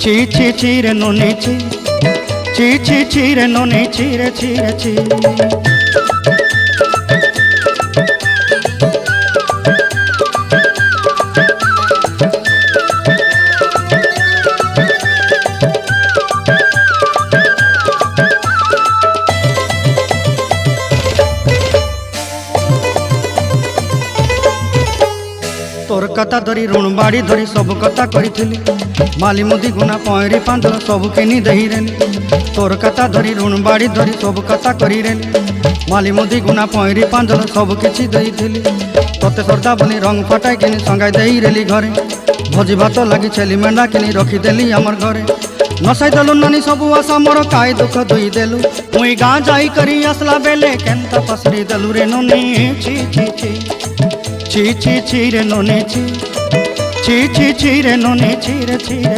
ছি ছি ছি রে ননি ছি ছি ছি ছি রে ননি ছি রে ছি রে ছি। तोर कथा धरी ऋण बाड़ी धरी सब कथा करी माली मुदी गुना पयरी पांदल सब किनी दही रेली। तोर कथा धरी ऋण बाड़ी धरी सब कथा करी रेली माली मुदी गुना पयरी पांदल सब किछि दही तोते सरदा बनी रंग फटाई किनी संगाई दही रेली घरे भोजी भात लगी छेली मेंढा किनी रखीदेली आमर घरे नसाई देलु नानी सबु आशा मोर काय दुख दुई देलु मुई गाँ जाई करी आसला बेले केंता पसरी देलु रे नोनी छी छी छी ছি ছি ছি রে ননি ছি ছি ছি ছি রে ননি ছি রে ছি রে।